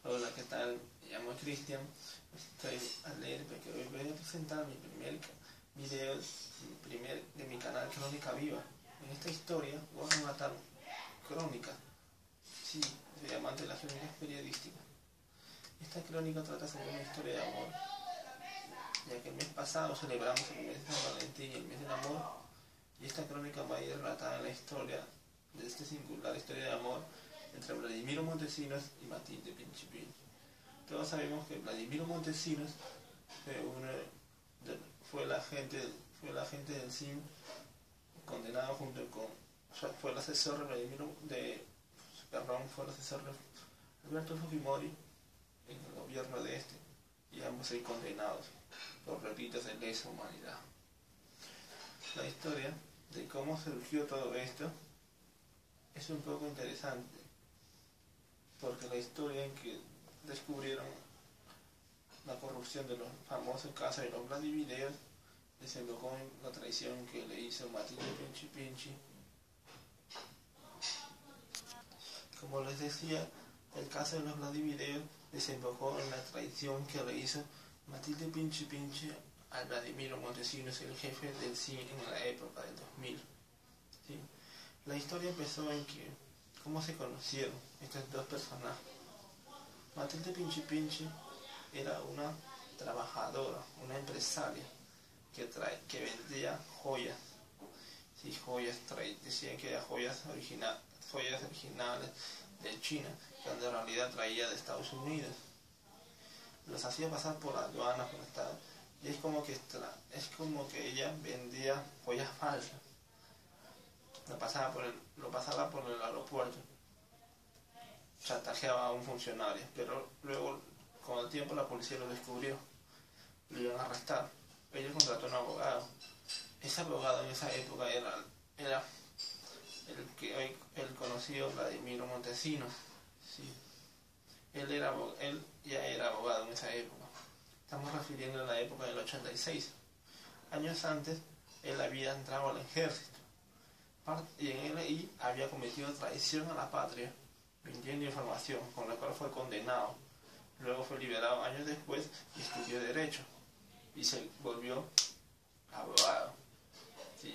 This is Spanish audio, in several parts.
Hola, ¿qué tal? Me llamo Cristian, estoy alegre porque hoy voy a presentar mi primer video de mi canal Crónica Viva. En esta historia voy a relatar crónica, sí, soy amante de las crónicas periodísticas. Esta crónica trata sobre una historia de amor, ya que el mes pasado celebramos el mes de San Valentín y el mes del amor, y esta crónica va a ir relatada en la historia de esta singular historia de amor entre Vladimiro Montesinos y Matilde Pinchipinchi. Todos sabemos que Vladimiro Montesinos fue el agente del CIM condenado junto con, fue el asesor de fue el asesor de Alberto Fujimori en el gobierno de este, y ambos son condenados por delitos de lesa humanidad. La historia de cómo surgió todo esto es un poco interesante, porque la historia en que descubrieron la corrupción de los famosos casos de los Vladivideos desembocó en la traición que le hizo Matilde Pinchipinchi. Como les decía, el caso de los Vladivideos desembocó en la traición que le hizo Matilde Pinchipinchi a Vladimiro Montesinos, el jefe del CIN en la época del 2000. ¿Sí? La historia empezó en que, ¿cómo se conocieron estos dos personajes? Matilde Pinchipinchi era una trabajadora, una empresaria que vendía joyas. Sí, decían que eran joyas originales de China, cuando en realidad traía de Estados Unidos. Los hacía pasar por aduanas, por Estados, y es como que ella vendía joyas falsas. Lo pasaba por el aeropuerto, chantajeaba a un funcionario, pero luego con el tiempo la policía lo descubrió, lo iban a arrestar. Ella contrató a un abogado. Ese abogado en esa época era el conocido Vladimiro Montesinos. Sí. Él ya era abogado en esa época. Estamos refiriendo a la época del 86. Años antes, él había entrado al ejército y en él había cometido traición a la patria, vendiendo información, con la cual fue condenado. Luego fue liberado años después y estudió Derecho y se volvió abogado. Sí,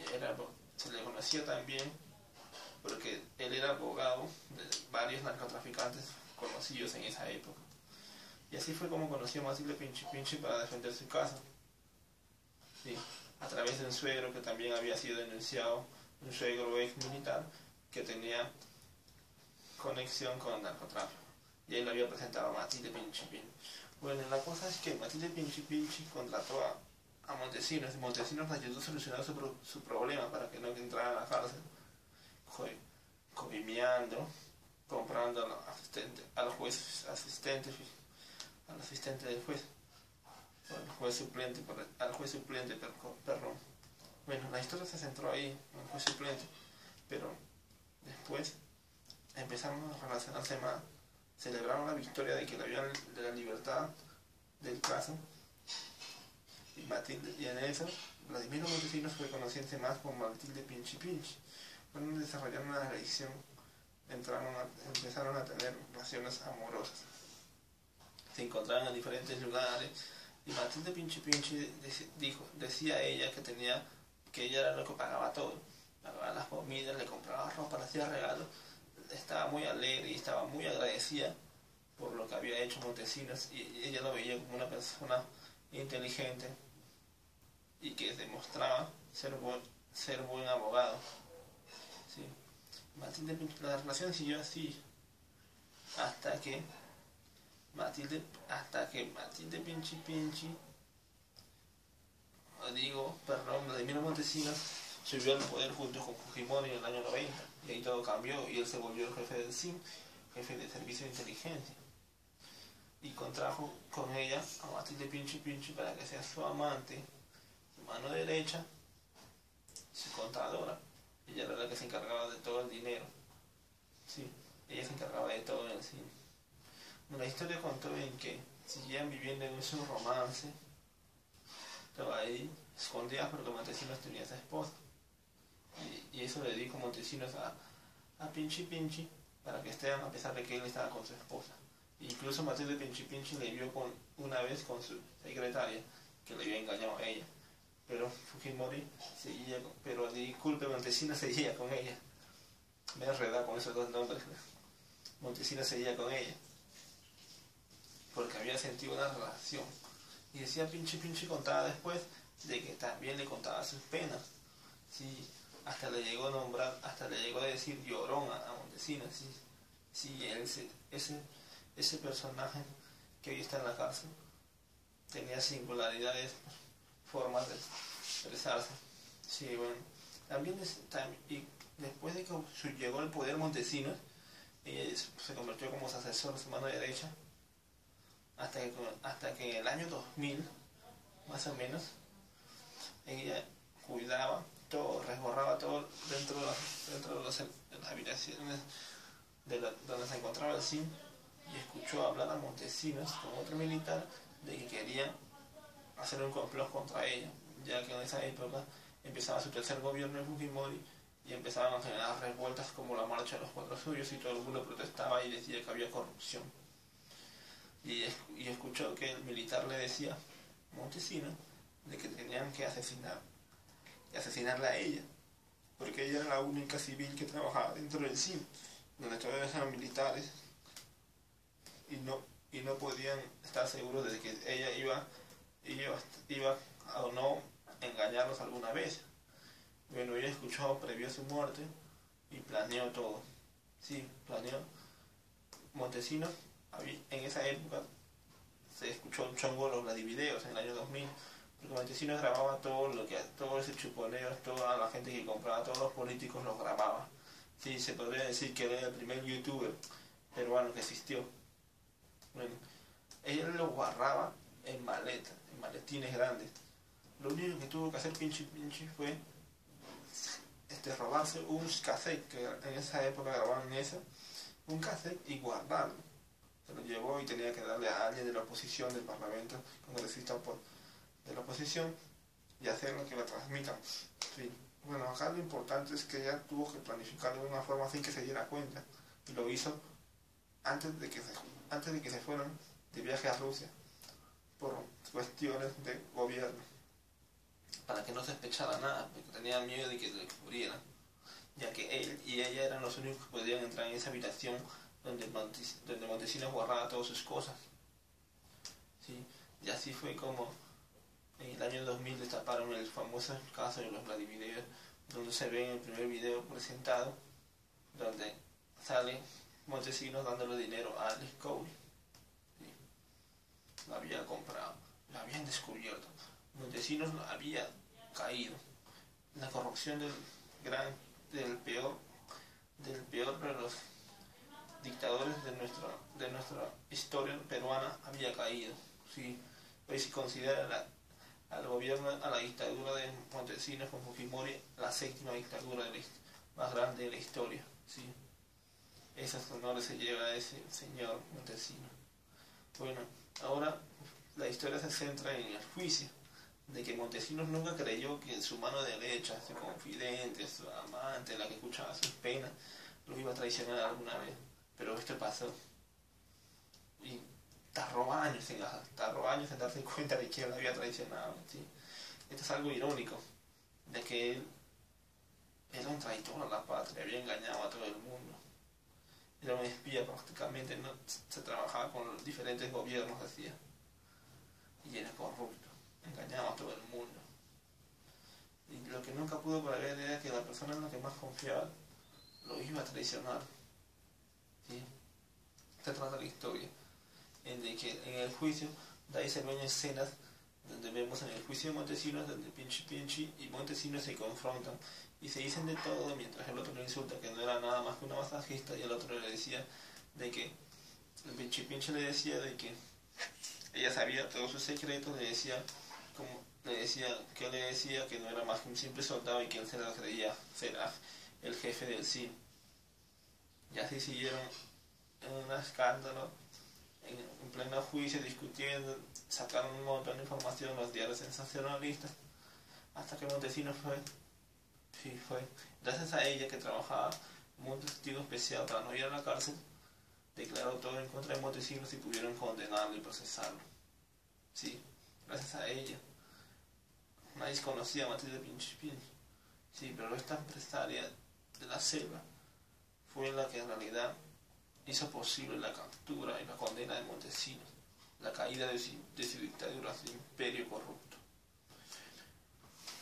se le conocía también porque él era abogado de varios narcotraficantes conocidos en esa época. Y así fue como conoció a Matilde Pinchipinchi para defender su caso. Sí, a través de un suegro que también había sido denunciado, un suegro ex militar que tenía conexión con el narcotráfico. Y él lo había presentado a Matilde Pinchipinchi. Bueno, la cosa es que Matilde Pinchipinchi contrató a Montesinos, y Montesinos le ayudó a solucionar su problema para que no entrara a la cárcel, coimiando, comprando al asistente del juez, al juez suplente, perdón. Bueno, la historia se centró ahí, en el juez suplente, pero después empezaron a relacionarse más, celebraron la victoria de la libertad del caso, y en eso Vladimiro Montesinos fue conociéndose más con Matilde Pinchipinchi. Cuando desarrollaron una relación, empezaron a tener relaciones amorosas. Se encontraban en diferentes lugares y Matilde Pinchipinchi decía a ella que ella era lo que pagaba todo, pagaba las comidas, le compraba ropa, le hacía regalos. Estaba muy alegre y estaba muy agradecida por lo que había hecho Montesinos, y ella lo veía como una persona inteligente y que demostraba ser buen abogado. ¿Sí? La relación siguió así hasta que Matilde Pinchipinchi, Vladimiro Montesinos subió al poder junto con Fujimori en el año 90, y ahí todo cambió y él se volvió el jefe del CIM, jefe de Servicio de Inteligencia, y contrajo con ella a Matilde Pinchipinchi para que sea su amante, su mano derecha, su contadora. Ella era la que se encargaba de todo el dinero. Sí, ella se encargaba de todo en el CIM. La historia contó en que seguían viviendo en su romance, estaba ahí escondida porque Montesinos tenía a esa esposa, y eso le dijo Montesinos a Pinchipinchi para que estén, a pesar de que él estaba con su esposa. Incluso Matilde Pinchi Pinchi le vio una vez con su secretaria, que le había engañado a ella. Pero Fujimori seguía, pero disculpe, Montesinos seguía con ella. Me he enredado con esos dos nombres. Montesinos seguía con ella. Porque había sentido una relación. Y decía Pinchi Pinchi, contaba después de que también le contaba sus penas. Sí, hasta le llegó a nombrar, hasta le llegó a decir llorón a Montesinos. Sí, sí, ese personaje que hoy está en la cárcel tenía singularidades, formas de expresarse. Sí, bueno, y después de que llegó al poder Montesinos, ella se convirtió como su asesor, su mano derecha, hasta que en el año 2000, más o menos, ella cuidaba todo, resguardaba todo dentro de las habitaciones donde se encontraba el CIN, y escuchó hablar a Montesinos con otro militar de que querían hacer un complot contra ella, ya que en esa época empezaba su tercer gobierno de Fujimori y empezaban a generar revueltas como la marcha de los Cuatro Suyos, y todo el mundo protestaba y decía que había corrupción. Y escuchó que el militar le decía a Montesinos de que tenían que asesinarla a ella, porque ella era la única civil que trabajaba dentro del CIN, donde todos eran militares, y no podían estar seguros de que ella iba a o no engañarlos alguna vez. Bueno, ella escuchó, previó su muerte y planeó todo. Sí, planeó. Montesinos, en esa época se escuchó un chongo los Vladivideos en el año 2000, porque Montesinos grababa todo ese chuponeo, toda la gente que compraba, todos los políticos los grababa. Sí, se podría decir que era el primer youtuber peruano que existió. Bueno, ella lo guardaba en maletines grandes. Lo único que tuvo que hacer Pinchi Pinchi fue robarse un cassette, que en esa época grababan eso, un cassette, y guardarlo. Se lo llevó y tenía que darle a alguien de la oposición del parlamento, congresista de la oposición, y hacerlo que lo transmitan. Sí. Bueno, acá lo importante es que ella tuvo que planificarlo de una forma sin que se diera cuenta, y lo hizo antes de que se fueran de viaje a Rusia, por cuestiones de gobierno, para que no sospechara nada, porque tenía miedo de que lo descubrieran, ya que él y ella eran los únicos que podían entrar en esa habitación donde Montesinos guardaba todas sus cosas. ¿Sí? Y así fue como en el año 2000 destaparon el famoso caso de los Vladivideos, donde se ve en el primer video presentado, donde sale Montesinos dándole dinero a Alex Cowley. ¿Sí? Lo había comprado, lo habían descubierto. Montesinos había caído. La corrupción del peor de los dictadores de nuestra historia peruana había caído. ¿Sí? Hoy se considera al gobierno, a la dictadura de Montesinos con Fujimori, la séptima dictadura más grande de la historia. ¿Sí? Esos honores se lleva a ese señor Montesinos. Bueno, ahora la historia se centra en el juicio, de que Montesinos nunca creyó que su mano derecha, su confidente, su amante, la que escuchaba sus penas, lo iba a traicionar alguna vez. Pero esto pasó. Y tardó años en darse cuenta de que él la había traicionado. ¿Sí? Esto es algo irónico, de que él era un traidor a la patria, había engañado a todo el mundo. Era un espía prácticamente, ¿no? Se trabajaba con los diferentes gobiernos, decía. Y era corrupto, engañaba a todo el mundo. Y lo que nunca pudo prever era que la persona en la que más confiaba lo iba a traicionar. ¿Sí? Se trata la historia, en el juicio, de ahí se ven escenas donde vemos en el juicio de Montesinos, donde Pinchi Pinchi y Montesinos se confrontan y se dicen de todo, mientras el otro le insulta que no era nada más que una masajista, y el otro le decía de que el Pinchi Pinchi le decía de que ella sabía todos sus secretos, le decía que no era más que un simple soldado y que él se la creía ser el jefe del CIN. Y así siguieron en un escándalo, en pleno juicio, discutiendo, sacaron un montón de información en los diarios sensacionalistas, hasta que Montesinos fue. Gracias a ella, que trabajaba como un testigo especial para no ir a la cárcel, declaró todo en contra de Montesinos y pudieron condenarlo y procesarlo. Sí, gracias a ella. Nadie conocía a Matilde Pinchipín. Sí, pero esta empresaria de la selva fue la que en realidad hizo posible la captura y la condena de Montesinos, la caída de su dictadura, su imperio corrupto.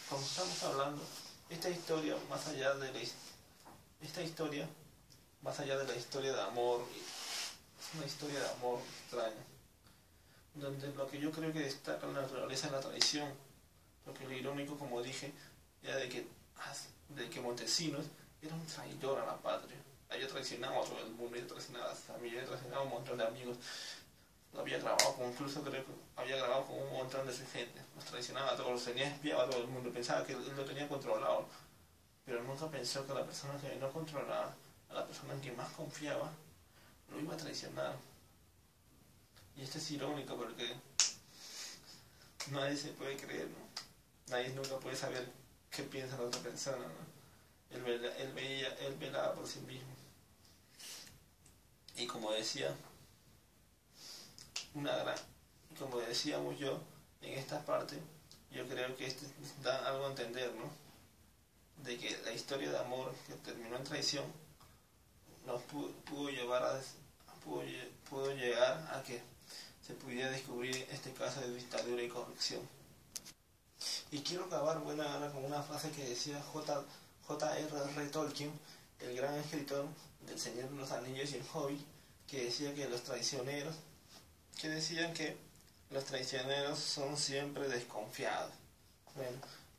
Como estamos hablando, esta historia, más allá de la historia de amor, es una historia de amor extraña, donde lo que yo creo que destaca en la naturaleza es la traición, porque lo irónico, como dije, era de que Montesinos era un traidor a la patria. Había traicionado a todo el mundo, había traicionado a su familia, había traicionado a un montón de amigos. Lo había grabado incluso creo que había grabado con un montón de su gente. Los traicionaba a todos, los tenía espiado a todo el mundo. Pensaba que él lo tenía controlado, pero nunca pensó que la persona que no controlaba, a la persona en quien más confiaba, lo iba a traicionar. Y esto es irónico porque nadie se puede creer, ¿no? Nadie nunca puede saber qué piensa la otra persona, ¿no? Él velaba por sí mismo. Y como decíamos yo, en esta parte, yo creo que da algo a entender, ¿no? De que la historia de amor que terminó en traición nos pudo llegar a que se pudiera descubrir este caso de dictadura y corrupción. Y quiero acabar buena gana con una frase que decía J.R.R. Tolkien, el gran escritor del Señor de los Anillos y el Hobbit, que decía que los traicioneros son siempre desconfiados. Bueno,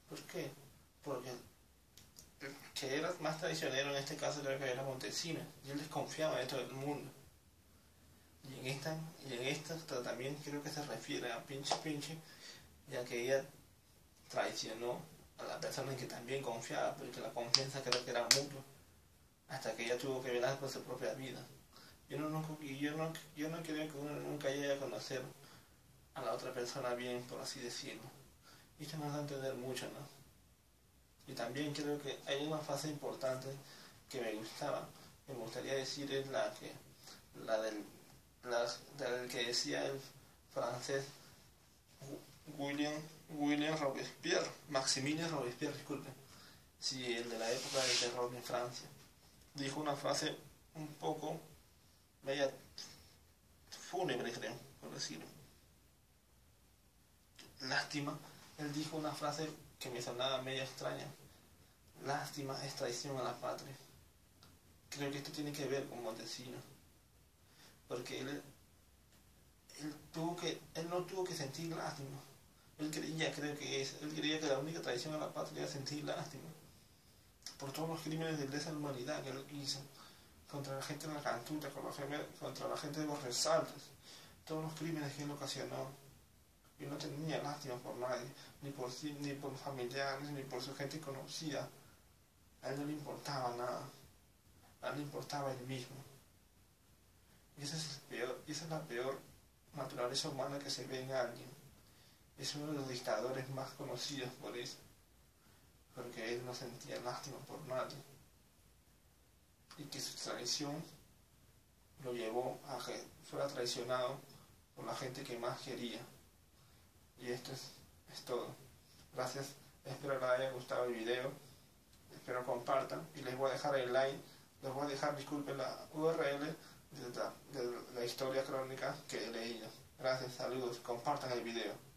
¿por qué? Porque el que era más traicionero en este caso creo que era Montesinos, y él desconfiaba de todo el mundo. Y en esta también creo que se refiere a Pinche, ya que ella traicionó a la persona en que también confiaba, porque la confianza creo que era mutua, hasta que ella tuvo que velar por su propia vida. Yo no creo que uno nunca llegue a conocer a la otra persona bien, por así decirlo. Y esto nos da a entender mucho, ¿no? Y también creo que hay una frase importante que me gustaría decir, es la del que decía el francés Maximilien Robespierre, disculpe, sí, el de la época del terror en Francia. Dijo una frase un poco media fúnebre, creo, por decirlo. Lástima, él dijo una frase que me sonaba medio extraña. Lástima es traición a la patria. Creo que esto tiene que ver con Montesinos, porque él no tuvo que sentir lástima. Él creía que la única traición a la patria era sentir lástima por todos los crímenes de lesa humanidad que él hizo contra la gente de la cantuta, contra la gente de los resaltos, todos los crímenes que él ocasionó. Y no tenía lástima por nadie, ni por sí, ni por familiares, ni por su gente conocida. A él no le importaba nada, a él le importaba él mismo. Y esa es la peor naturaleza humana que se ve en alguien. Es uno de los dictadores más conocidos por eso, porque él no sentía lástima por nadie, y que su traición lo llevó a que fuera traicionado por la gente que más quería. Y esto es todo. Gracias, espero les haya gustado el video, espero compartan, y les voy a dejar el like, les voy a dejar, disculpen, la URL de la historia crónica que he leído. Gracias, saludos, compartan el video.